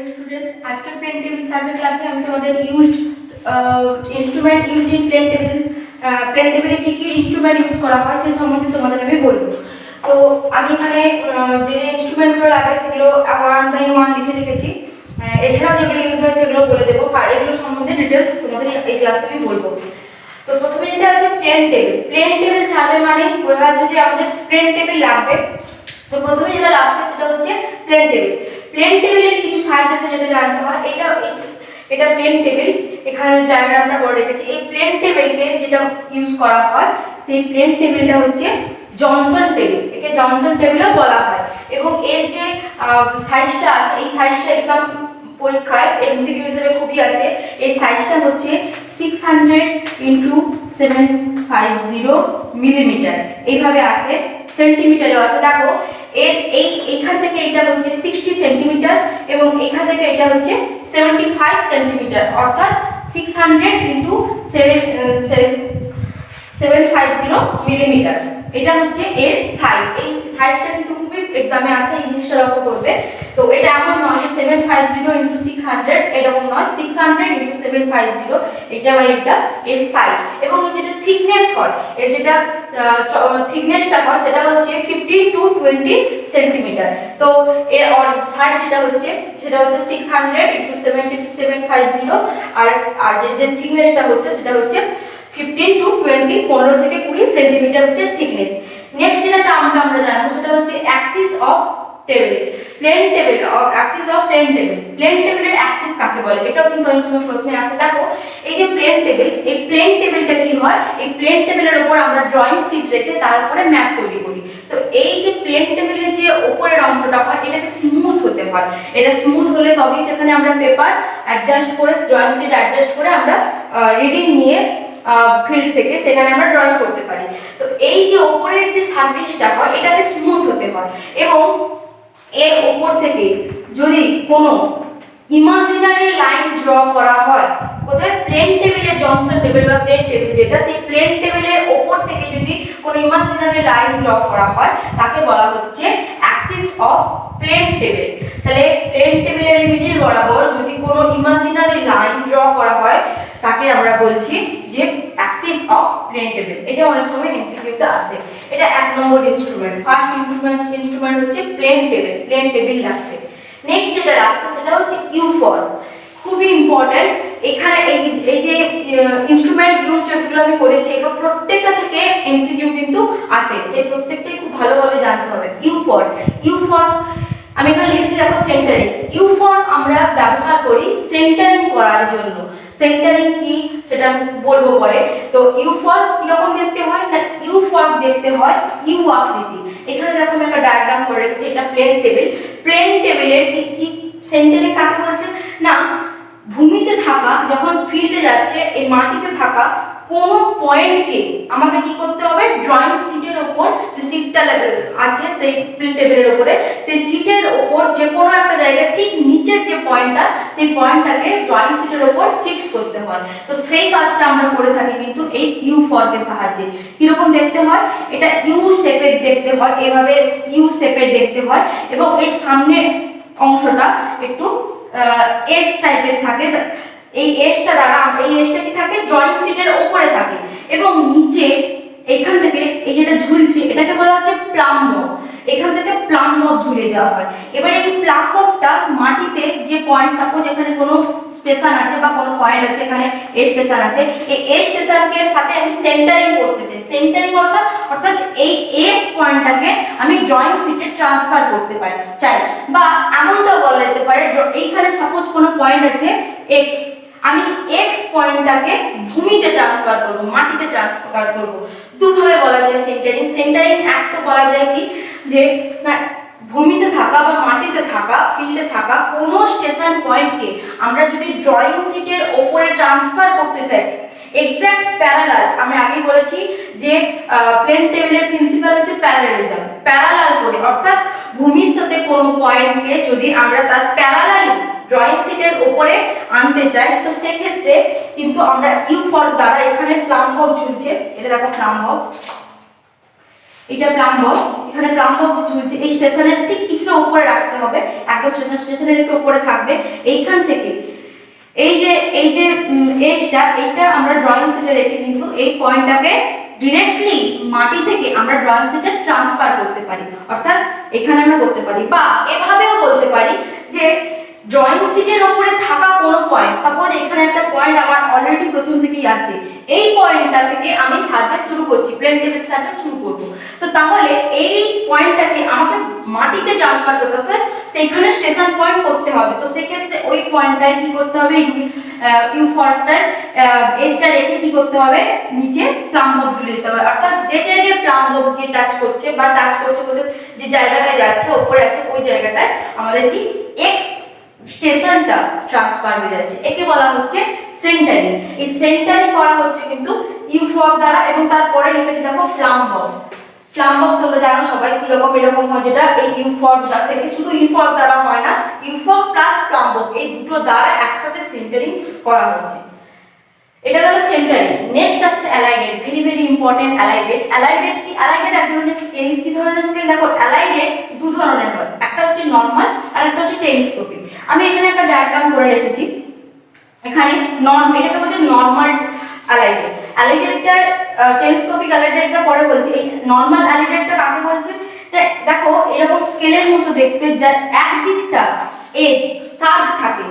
Hello students, আজকের plane table survey ক্লাসে আমি তোমাদের ইনস্ট্রুমেন্ট ইউজড ইন প্লেন টেবিলে কি কি ইনস্ট্রুমেন্ট ইউজ করা হয় সে সম্বন্ধে তোমাদের আমি বলবো। তো আমি এখানে যে ইনস্ট্রুমেন্টগুলো লাগে সেগুলো 1 বাই 1 লিখে রেখেছি। এছাড়াও যেগুলো ইউজ হয় সেগুলো বলে দেবো, আর এগুলো সম্বন্ধে ডিটেলস তোমাদের এই ক্লাসে আমি বলবো। তো প্রথমে যেটা আছে প্লেন টেবিল সার্ভে মানে বোঝা যাচ্ছে যে আমাদের প্লেন টেবিল লাগবে। তো প্রথমে যেটা লাগছে সেটা হচ্ছে প্লেন টেবিলের কিছু সাইজ আছে যেটা জানতে হয়। এটা প্লেন টেবিল, এখানে ডায়াগ্রামটা করে রেখেছি। এই প্লেন টেবিলকে যেটা ইউজ করা হয় সেই প্লেন টেবিলটা হচ্ছে জনসন টেবিল, একে জনসন টেবিলও বলা হয়। এবং এর যে সাইজটা আছে, এই সাইজটা एग्जाम পরীক্ষায় এমসিকিউ হিসেবে খুবই আছে। এর সাইজটা হচ্ছে 600 × 750 মিলিমিটার, এইভাবে আসে। সেন্টিমিটারেও আসে। দেখো এইখান থেকে এটা হচ্ছে 60 সেন্টিমিটার এবং এখান থেকে এটা হচ্ছে 75 সেন্টিমিটার, অর্থাৎ 600 × 750 মিলিমিটার। এটা হচ্ছে এর সাইজ। এই সাইজটা কিন্তু খুবই এক্সামে আসে, এই জিনিসটা লক্ষ্য করবে। তো এটা এমন নয় যে 750 × 600, এরকম নয়, 600 × 750 এটা বা এটা এর সাইজ। এবং যেটা থিকনেস হয়, এর যেটা থিকনেসটা হয় সেটা হচ্ছে 15 to 20 সেন্টিমিটার। তো এর সাইজ যেটা হচ্ছে সেটা হচ্ছে 600 × 750, আর যে থিকনেসটা হচ্ছে সেটা হচ্ছে 15 to 20, 15 থেকে 20 সেন্টিমিটার হচ্ছে থিকনেস। নেক্সট যেটা টার্মটা আমরা জানবো সেটা হচ্ছে অ্যাক্সিস অফ টেবিল। প্লেন টেবিলের অ্যাক্সিস কাকে বলে, এটাও কিন্তু অনেক সময় প্রশ্নে আসে। দেখো এই যে এই প্লেন টেবিলটা কি হয়, এই প্লেন টেবিলের উপর আমরা ড্রয়িং শীট রেখে তার উপরে ম্যাপ তৈরি করি। তো এই যে প্লেন টেবিলের যে উপরের অংশটা হয় এটাকে স্মুথ হতে হয়। এটা স্মুথ হলে তবেই সেখানে আমরা পেপার অ্যাডজাস্ট করে, ড্রয়িং শীট অ্যাডজাস্ট করে আমরা রিডিং নিয়ে ফিল্ড থেকে সেখানে আমরা ড্রয়িং করতে পারি। তো এই যে উপরের যে সারফেসটা হয় এটাকে স্মুথ হতে হয়। এবং এর উপর থেকে যদি কোনো ইমাজিনারি লাইন ড্র করা হয়, কোথায় প্লেন টেবিলে, জনসন টেবিল বা প্লেন টেবিল যেটা, সেই প্লেন টেবিলের উপর থেকে যদি কোনো ইমাজিনারি লাইন ড্র করা হয় তাকে বলা হচ্ছে অ্যাক্সিস অফ প্লেন টেবিল। তাহলে প্লেন টেবিলের মিডল বরাবর যদি কোনো ইমাজিনারি লাইন ড্র করা হয় তাকে আমরা বলছি যে অ্যাক্সিস অফ প্লেন টেবিল। এটা অনেক সময় এমসিকিউতে আসে। এটা 1 নম্বর ইনস্ট্রুমেন্ট। ফার্স্ট ইনস্ট্রুমেন্ট হচ্ছে প্লেন টেবিল লাগছে। নেক্সট যেটা লাগছে সেটা হচ্ছে ইউফর্ম, খুবই ইম্পর্টেন্ট। এখানে এই যে ইনস্ট্রুমেন্ট ইউজ যেগুলো আমি করেছি এগুলো প্রত্যেকটা থেকে এমসিকিউ কিন্তু আসে, এই প্রত্যেকটাই খুব ভালোভাবে জানতে হবে। ইউফর্ম আমি এখানে লিখেছি, দেখো সেন্টারিং। ইউফর্ম আমরা ব্যবহার করি সেন্টারিং করার জন্য। সেন্টারিং কি সেটা বলবো পরে। তো ইউফর্ম কিরকম দেখতে হয় না, ইউফর্ম দেখতে হয় ইউ আকৃতি। এখানে দেখো আমি একটা ডায়াগ্রাম করে রেখেছি, এটা প্লেন টেবিলের কি সেন্টারিং কাকে বলছে না, ভূমিতে থাকা, যখন ফিল্ডে যাচ্ছে এই মাটিতে থাকা কোনো পয়েন্টকে আমাকে কি করতে হবে, ড্রয়িং শীটের উপর যে শীটটা আছে সেই প্লেন টেবিলের উপরে, সেই শীটের উপর যে কোনো একটা জায়গায় ঠিক নিচের যে পয়েন্টটা, সেই পয়েন্টটাকে ড্রয়িং শীটের উপর ফিক্স করতে হয়। তো সেই কাজটা আমরা করে থাকি কিন্তু এই ইউ ফর্মের সাহায্যে। কিরকম দেখতে হয়, এটা ইউ শেপের দেখতে হয়, এভাবে ইউ শেপের দেখতে হয়। এবং এর সামনের অংশটা একটু এস টাইপের থাকে। এই এসটা দ্বারা এই এসটা কি থাকে, ড্রয়িং শীটের উপরে থাকে। এবং নিচে এইখান থেকে এই যেটা ঝুলছে এটাকে বলা হচ্ছে প্লাম্ব। এখান থেকে প্লাম্ব ঝুলিয়ে দেওয়া হয়। এবার এই প্লাম্বটা মাটিতে যে পয়েন্ট, সাপোজ এখানে কোনো স্টেশন আছে বা কোনো পয়েন্ট আছে, এখানে এ স্টেশন আছে, এই এ স্টেশনকে সাথে আমি সেন্টারিং করতে চাই। সেন্টারিং অর্থাৎ এই এস পয়েন্টটাকে আমি ড্রয়িং শীটে ট্রান্সফার করতে চাই। বা এমনটাও বলা যেতে পারে, এইখানে সাপোজ কোনো পয়েন্ট আছে এক্স, আমি এক্স পয়েন্টটাকে ভূমিতে ট্রান্সফার করব, মাটিতে ট্রান্সফার করব। দুভাবে বলা যায় সেন্টারিং। এক তো বলা যায় কি যে ভূমিতে থাকা বা মাটিতে থাকা, ফিল্ডে থাকা কোনো স্টেশন পয়েন্টকে আমরা যদি ড্রয়িং শীটের উপরে ট্রান্সফার করতে চাই, এক্সাক্ট প্যারালাল। আমি আগেই বলেছি যে প্লেন টেবিলের প্রিন্সিপাল হচ্ছে প্যারালালিজম। প্যারালাল করে, অর্থাৎ ভূমির সাথে কোনো পয়েন্টকে যদি আমরা তার প্যারালালি ড্রয়িং শীটের উপরে আনতে চাই, তো সেক্ষেত্রে কিন্তু আমরা ইউ ফর্ম দ্বারা, এখানে প্লাম্ব ঝুলছে, এটা দেখো প্লাম্ব, এটা প্লাম্বক, এখানে প্লাম্বক ঝুলছে, এই স্টেশনের ঠিক কিছুটা উপরে রাখতে হবে, একদম স্টেশনের একটু উপরে থাকবে। এইখান থেকে এই যে এজটা, এইটা আমরা ড্রয়িং শিটে রেখে কিন্তু এই পয়েন্টটাকে ডিরেক্টলি মাটি থেকে আমরা ড্রয়িং শিটে ট্রান্সফার করতে পারি, অর্থাৎ এখানে আমরা করতে পারি। বা এভাবেও বলতে পারি যে ড্রয়িং শিটের উপরে থাকা কোনো পয়েন্ট, সাপোজ এখানে একটা পয়েন্ট আমার অলরেডি প্রথম থেকেই আছে, এই পয়েন্টটা থেকে আমি সার্ভে শুরু করছি, প্লেন টেবিল সার্ভে শুরু করব। তো তাহলে এই পয়েন্টটাকে আমাকে মাটিতে ট্রান্সফার করতে হবে, সেইখানে স্টেশন পয়েন্ট করতে হবে। তো সেক্ষেত্রে ওই পয়েন্টটায় কি করতে হবে, ইউ ফর্কটার এজটা রেখে কি করতে হবে, নিচে প্লাম্বক ঝুলিয়ে দিতে হবে। অর্থাৎ যে জায়গায় প্লাম্বককে টাচ করছে বা টাচ করছে বলতে যে জায়গাটায় যাচ্ছে উপরে আছে, ওই জায়গাটায় আমাদের কি এক্স স্টেশনটা ট্রান্সফার হয়ে যাচ্ছে, একে বলা হচ্ছে সেন্টারিং। এই সেন্টারিং করা হচ্ছে কিন্তু ইউ ফর্ক দ্বারা, এবং তারপরে লিখেছি দেখো প্লাম্বক। প্লাম্বক তোমরা জানো সবাই কিরকম, এরকম হয়, যেটা এই ইউ ফর্ক দ্বারা থেকে, শুধু ইউ ফর্ক দ্বারা হয় না, ইউ ফর্ক প্লাস প্লাম্বক এই দুটো দ্বারা একসাথে সেন্টারিং করা হচ্ছে। এটা হলো সেন্টারিং। নেক্সট আসছে অ্যালাইডেড, ভেরি ভেরি ইম্পর্টেন্ট। অ্যালাইডেড, অ্যালাইডেড কি, অ্যালাইডেড এক ধরনের স্কেল। কি ধরনের স্কেল দেখো, অ্যালাইডেড দু ধরনের হয়, একটা হচ্ছে নরমাল আর একটা হচ্ছে টেলিস্কোপিক। আমি এখানে একটা ডায়াগ্রাম করে রেখেছি, এখানে এটাকে বলছে নরমাল অ্যালাইডেড। অ্যালাইডেডটা টেলিস্কোপিক অ্যালাইডেডটা পরে বলছি। এই নরমাল অ্যালাইডেডটা কাকে বলছে, দেখো এরকম স্কেলের মতো দেখতে, যার একদিকটা এজ স্টার্ট থাকে,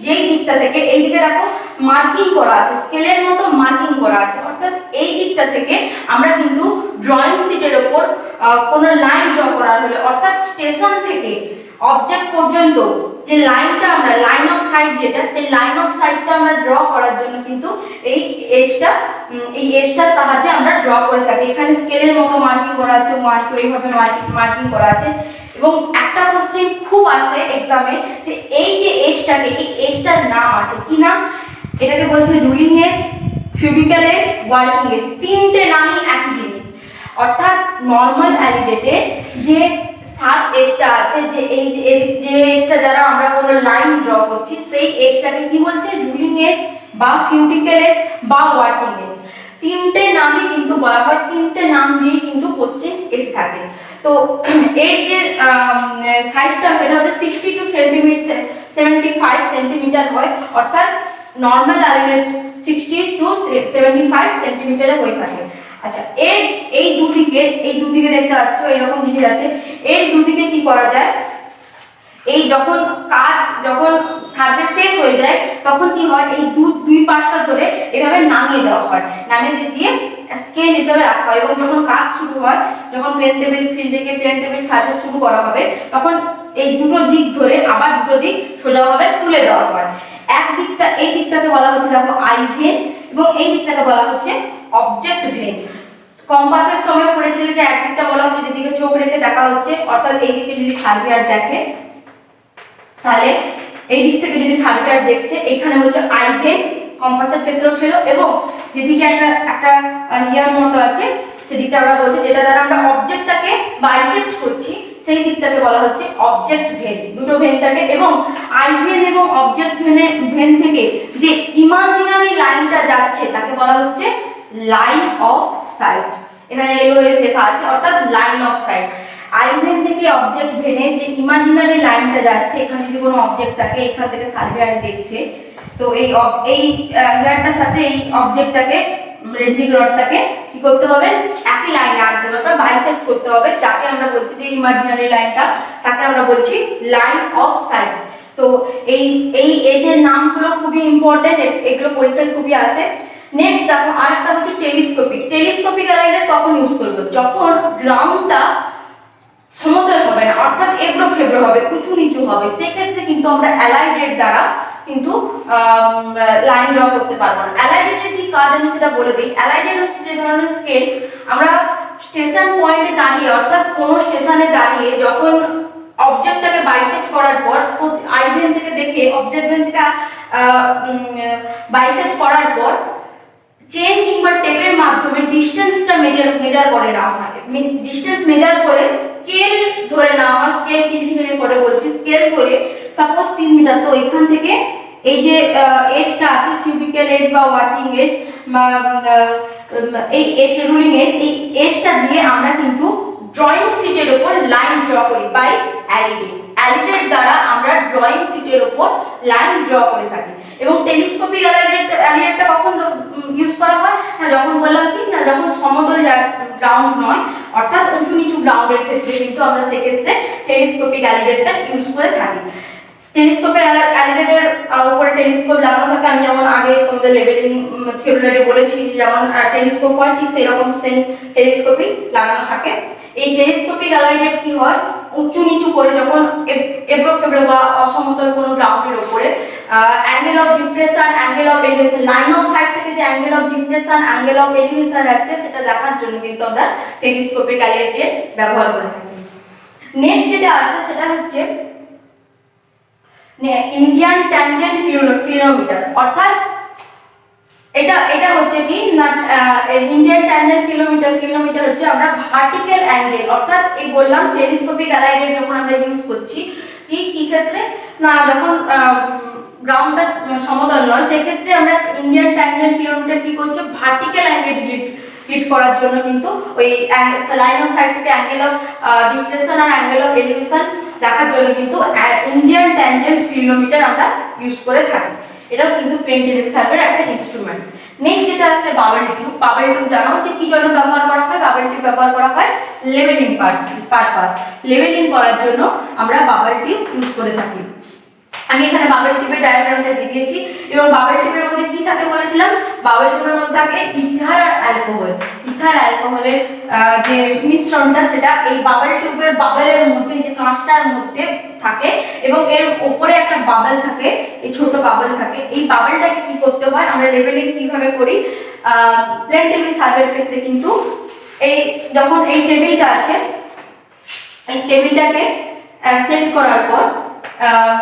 যেই দিকটা থেকে এই দিকে দেখো মার্কিং করা আছে, স্কেলের মতো মার্কিং করা আছে, অর্থাৎ এই দিকটা থেকে আমরা কিন্তু ড্রয়িং শিটের উপর কোনো লাইন ড্র করা হলে, অর্থাৎ স্টেশন থেকে অবজেক্ট পর্যন্ত যে লাইনটা আমরা লাইন অফ সাইট, যেটা সেই লাইন অফ সাইটটা আমরা ড্র করার জন্য কিন্তু এই এজটার সাহায্যে আমরা ড্র করে থাকি। এখানে স্কেলের মতো মার্কিং করা আছে, 1 2 এইভাবে মার্কিং করা আছে। এবং একটা কোশ্চেন খুব আসে এক্সামে, যে এই যে এজটাকে, এই এজটার নাম আছে, কি নাম, এটাকে বলছে ruling age, feudal age, working age. তিনটে নামই একই জিনিস। অর্থাৎ নরমাল অ্যালিডেটে যে সাব এজটা আছে, যে এই যে এজটা দ্বারা আমরা কোনো লাইন ড্র করছি, সেই এজটাকে কি বলছে, রুলিং এজ বা ফিউডিক্যাল এজ বা ওয়ার্কিং এজ। তিনটে নামই কিন্তু বলা হয়, তিনটে নাম দিয়ে কিন্তু কোশ্চেন এসে থাকে। তো এর যে সাইজটা সেটা হচ্ছে 60 টু 75 সেন্টিমিটার হয়, অর্থাৎ নরমাল অ্যালিডেট 60 টু 75 সেন্টিমিটারে হয়ে থাকে। আচ্ছা, এই দুদিকে দেখতে পাচ্ছ এরকম জিনিস আছে, এই দুদিকে কি করা যায়, এই যখন সার্ভে শেষ হয়ে যায় তখন কি হয়, এই দুই পাশটা ধরে এভাবে নামিয়ে দেওয়া হয়, নামিয়ে দিয়ে স্কেল হিসেবে রাখা হয়। এবং যখন কাজ শুরু হয়, যখন প্লেন টেবিল ফিল্ড থেকে প্লেন টেবিল সার্ভে শুরু করা হবে, তখন এই দুটো দিক ধরে আবার দুটো দিক সোজাভাবে তুলে দেওয়া হয়। এই দিকটাকে বলা হচ্ছে দেখো আই ভেন, এবং এই দিকটাকে বলা হচ্ছে অবজেক্ট ভেন। কম্পাসের সময় পড়েছিল যে একদিকটা বলা হচ্ছে যেদিকে চোখ রেখে দেখা হচ্ছে, অর্থাৎ এই দিকে যদি সার্ভেয়ার দেখে, তাহলে এই দিক থেকে যদি সার্ভেয়ার দেখছে, এখানে হচ্ছে আই ভেন, কম্পাসের ক্ষেত্রেও ছিল। এবং যেদিকে একটা ইয়ার মতো আছে, সেদিকটা আমরা বলছি, যেটা দ্বারা আমরা অবজেক্টটাকে বাইসেক্ট করছি, সেই দিকটাকে বলা হচ্ছে অবজেক্ট ভেন। দুটো ভেন থাকে, এবং আই ভেন এবং অবজেক্ট ভেন থেকে যে ইমাজিনারি লাইনটা যাচ্ছে তাকে বলা হচ্ছে লাইন অফ সাইট। এখানে এলওএস লেখা আছে, অর্থাৎ লাইন অফ সাইট। আই ভেন থেকে অবজেক্ট ভেনে যে ইমাজিনারি লাইনটা যাচ্ছে, এখানে যদি কোনো অবজেক্ট থাকে, এখান থেকে সার্ভেয়ার দেখছে, তো এই হেয়ারটার সাথে এই অবজেক্টটাকে, রেঞ্জিং রডটাকে কি করতে হবে, একই লাইনে আনতে হবে বা বাইসেক্ট করতে হবে। তাকে আমরা বলছি যে ইমাজিনারি লাইনটা, তাকে আমরা বলছি লাইন অফ সাইট। তো এই এজের নামগুলো খুবই ইম্পর্টেন্ট, এগুলো পরীক্ষায় খুবই আসে। নেক্সট দেখো আরেকটা হচ্ছে টেলিস্কোপিক। টেলিস্কোপিক অ্যালাইডেট কখন ইউজ করব, যখন গ্রাউন্ডটা সমতল হবে না, অর্থাৎ এবড়ো খেবড়ো হবে, উঁচু নিচু হবে, সেক্ষেত্রে কিন্তু আমরা অ্যালাইডেট দ্বারা কিন্তু লাইন ড্র করতে পারবো না। অ্যালাইডেটের কি কাজ আমি সেটা বলে দিই। অ্যালাইডেট হচ্ছে যে ধরনের স্কেল, আমরা স্টেশন পয়েন্টে দাঁড়িয়ে, অর্থাৎ কোনো স্টেশনে দাঁড়িয়ে যখন অবজেক্টটাকে বাইসেক্ট করার পর, আই ভেন থেকে দেখে অবজেক্ট ভেন থেকে বাইসেক্ট করার পর চেন কিংবা টেপের মাধ্যমে ডিসটেন্সটা মেজার করে নেওয়া হয়। ডিসটেন্স মেজার করে স্কেল ধরে নেওয়া হয়। স্কেল কি জিনিস আমি পরে বলছি। স্কেল ধরে সাপোজ 3 মিটার, তো এখান থেকে এই যে এজটা আছে কিউবিক্যাল এজ বা ওয়ার্কিং এজ বা এই এজ রুলিং এজ, এই এজটা দিয়ে আমরা কিন্তু ড্রয়িং শীটের উপর লাইন ড্র করি বাই অ্যালিডেট। অ্যালিডেট দ্বারা আমরা ড্রয়িং শীটের উপর লাইন ড্র করে থাকি। এবং টেলিস্কোপিক অ্যালিডেটটা কখন ইউজ করা হয় না, যখন বললাম কি না, যখন সমতল গ্রাউন্ড নয় অর্থাৎ উঁচু নিচু গ্রাউন্ডের ক্ষেত্রে কিন্তু আমরা সেক্ষেত্রে টেলিস্কোপিক অ্যালিডেটটা ইউজ করে থাকি। টেলিস্কোপের অ্যালিডেটের উপরে টেলিস্কোপ লাগানো থাকে, আমি যেমন আগে তোমাদের লেভেলিং থিওরিতে বলেছি যেমন টেলিস্কোপ হয় ঠিক সেরকম সেম টেলিস্কোপিক লাগানো থাকে। এই টেলিস্কোপিক অ্যালিডেট কি হয়, উঁচু নিচু করে যখন এবড়ো খেবড়ো বা অসমতল কোনো গ্রাউন্ডের উপরে angle of depression, angle of elevation, line of site থেকে যে angle of depression, angle of elevation আছে সেটা দেখার জন্য কিন্তু আমরা টেলিস্কোপিক অ্যালিডেট ব্যবহার করে থাকি। নেক্সট যেটা আছে সেটা হচ্ছে ইন্ডিয়ান ট্যানজেন্ট কিলোমিটার, অর্থাৎ এটা হচ্ছে কি না, ইন্ডিয়ান ট্যানজেন্ট কিলোমিটার হচ্ছে আমরা ভার্টিক্যাল অ্যাঙ্গেল, অর্থাৎ এই বললাম টেলিস্কোপিক অ্যালাইডেট যখন আমরা ইউজ করছি কি ক্ষেত্রে না, যখন গ্রাউন্ডটা সমতল নয় সেক্ষেত্রে আমরা ইন্ডিয়ান ট্যানজেন্ট কিলোমিটার কি করছে, ভার্টিক্যাল অ্যাঙ্গেল হিট করার জন্য কিন্তু ওই লাইন অফ সাইড থেকে অ্যাঙ্গেল অফ ডিপ্রেশন আর অ্যাঙ্গেল অফ এলিভেশন দেখার জন্য কিন্তু ইন্ডিয়ান ট্যানজেন্ট কিলোমিটার আমরা ইউজ করে থাকি। এটাও কিন্তু প্লেন টেবিল সার্ভের একটা ইনস্ট্রুমেন্ট। নেক্সট যেটা আছে বাবল টিউব। বাবল টিউব জানা হচ্ছে কি জন্য ব্যবহার করা হয়, বাবল টিউব ব্যবহার করা হয় লেভেলিং পারপাস, লেভেলিং করার জন্য আমরা বাবল টিউব ইউজ করে থাকি। আমি এখানে বাবল টিউবের ডায়াগ্রামটা দেখিয়েছি। এবং বাবল টিউবের মধ্যে কি থাকে বলেছিলাম, বাবল টিউবের মধ্যে থাকে ইথার আর অ্যালকোহল। ইথার অ্যালকোহলের যে মিশ্রণটা সেটা এই বাবল টিউবের বাবলের মধ্যে, যে কাঁচটার মধ্যে থাকে এবং এর উপরে একটা বাবল থাকে, এই ছোট বাবল থাকে। এই বাবলটাকে কি করতে হয়, আমরা লেভেলিং কিভাবে করি প্লেন টেবিল সার্ভের ক্ষেত্রে কিন্তু এই যখন এই টেবিলটা আছে, এই টেবিলটাকে সেট করার পর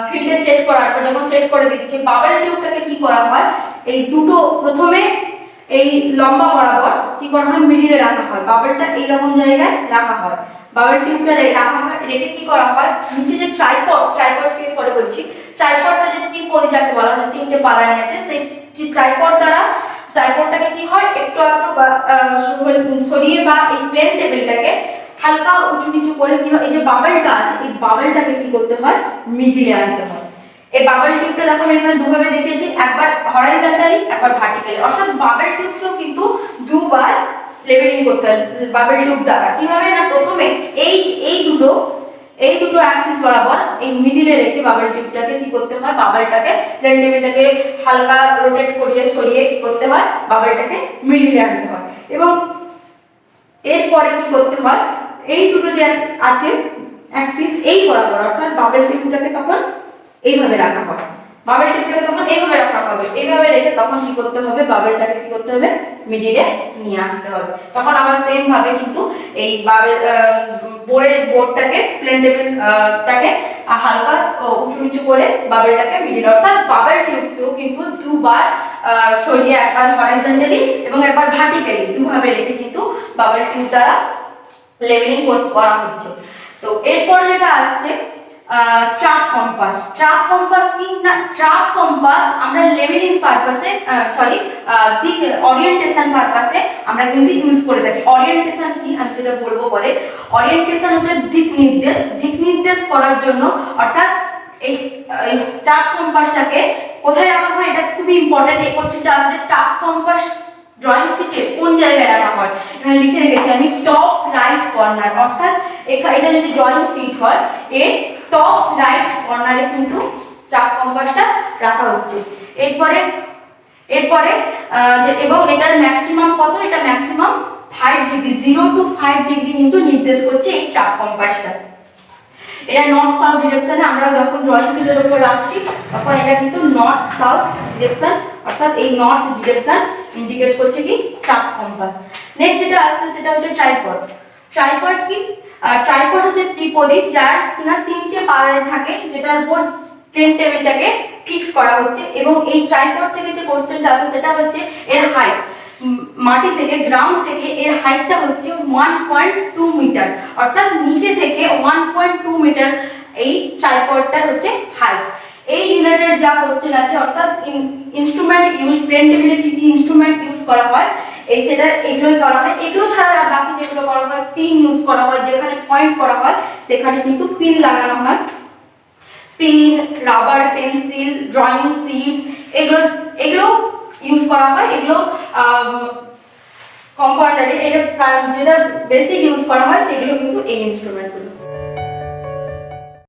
ফিল্ডে সেট করার পর যখন সেট করে দিচ্ছে, বাবল টিউবটাকে কি করা হয়, এই দুটো প্রথমে এই লম্বা বরাবর কি করা হয়, মিডিলে রাখা হয়, বাবলটা এইরকম জায়গায় রাখা হয়, বাবল টিউবটা রাখা হয়, রেখে কি করা হয়, নিচে যে ট্রাইপডকে পরে বলছি, ট্রাইপডটা যে ত্রিপদি যাকে বলা হয়, তিনটে পালানি আছে, সেই ট্রাইপড দ্বারা ট্রাইপডটাকে কি হয় একটু সরিয়ে বা এই প্লেন টেবিলটাকে হালকা উঁচু নিচু করে কি হয়, এই যে বাবলটা আছে এই বাবলটাকে কি করতে হয়, মিডিলে আনতে হয়। এই বাবল টিউবটা দেখো আমি এখানে দুভাবে দেখিয়েছি, একবার হরাইজন্টালি একবার ভার্টিক্যালি, অর্থাৎ বাবল টিউবকেও কিন্তু দুবার লেভেলিং করতে হয় বাবল টিউব দ্বারা। কিভাবে না, প্রথমে এই দুটো অ্যাক্সিস বরাবর এই মিডিলে রেখে বাবল টিউবটাকে কি করতে হয়, বাবলটাকে প্লেন টেবিলটাকে হালকা রোটেট করিয়ে সরিয়ে কি করতে হয়, বাবলটাকে মিডিলে আনতে হয়। এবং এরপরে কি করতে হয়, এই দুটো যে আছে অ্যাক্সিস এই বরাবর, অর্থাৎ বাবল টিউবটাকে তখন এইভাবে রাখা হবে, বাবল টিউবটাকে তখন এইভাবে রাখা হবে, এইভাবে রেখে তখন কি করতে হবে, বাবলটাকে কি করতে হবে, মিডিলে নিয়ে আসতে হবে। তখন আবার সেম ভাবে কিন্তু এই বোর্ডটাকে প্লেন টেবিলটাকে হালকা উঁচু নিচু করে বাবলটাকে মিডিলে, অর্থাৎ বাবল টিউবকেও কিন্তু দুবার সরিয়ে, একবার হরাইজন্টালি এবং একবার ভার্টিক্যালি দুভাবে রেখে কিন্তু বাবল টিউব দ্বারা লেভেলিং করা হচ্ছে। তো এরপর যেটা আসছে ট্রাক কম্পাস। ট্রাক কম্পাস কি না, ট্রাক কম্পাস আমরা লেভেলিং পারপাসে দিক ওরিয়েন্টেশন পারপাসে আমরা কিন্তু ইউজ করে থাকি। ওরিয়েন্টেশন কি আমি সেটা বলবো পরে। ওরিয়েন্টেশন হচ্ছে দিক নির্দেশ করার জন্য, অর্থাৎ এই ট্রাক কম্পাসটাকে কোথায় রাখা হয়, এটা খুবই ইম্পর্টেন্ট। এই কোশ্চেনটা আসলে ট্রাক কম্পাস ড্রয়িং শিটে কোন জায়গায় রাখা হয়, এখানে লিখে রেখেছি আমি টপ রাইট কর্নার, অর্থাৎ এটা যদি ড্রয়িং শিট হয় এর টপ রাইট কর্নারে কিন্তু ট্রাক কম্পাসটা রাখা হচ্ছে। এরপরে এবং এটার ম্যাক্সিমাম কত, এটা ম্যাক্সিমাম 5 ডিগ্রি, 0 to 5 ডিগ্রি কিন্তু নির্দেশ করছে এই ট্রাক কম্পাসটা। এটা নর্থ সাউথ ডিরেকশনে আমরা যখন ড্রয়িং শিটের উপর রাখছি তখন এটা কিন্তু নর্থ সাউথ ডিরেকশন, অর্থাৎ এই নর্থ ডিরেকশন ইন্ডিকেট করছে কি ট্রাক কম্পাস। নেক্সট যেটা আসছে সেটা হচ্ছে ট্রাইপড। ট্রাইপড কি, ট্রাইপড হচ্ছে ত্রিপদি যার কিনা তিনটে পাল্লা থাকে, যেটার উপর প্লেন টেবিলটাকে ফিক্স করা হচ্ছে। এবং এই ট্রাইপড থেকে যে কোশ্চেনটা আছে সেটা হচ্ছে এর হাইট, মাটি থেকে গ্রাউন্ড থেকে এর হাইটটা হচ্ছে 1.2 মিটার, অর্থাৎ নিচে থেকে 1.2 মিটার এই ট্রাইপডটার হচ্ছে হাইট। এই রিলেটেড যা কোশ্চেন আছে, অর্থাৎ ইনস্ট্রুমেন্ট ইউজ, প্লেন টেবিলে কি কি ইনস্ট্রুমেন্ট ইউজ করা হয় এই সেটা এগুলোই করা হয়। এগুলো ছাড়া আর বাকি যেগুলো করা হয়, পিন ইউজ করা হয়, যেখানে পয়েন্ট করা হয় সেখানে কিন্তু পিন লাগানো হয়। Pin, rubber, pencil, drawing sheet, এগুলো এগুলো ইউজ করা হয়। এগুলো কম্পাউন্ডারে এটা যেটা বেসিক ইউজ করা হয় সেগুলো কিন্তু এই ইনস্ট্রুমেন্টগুলো।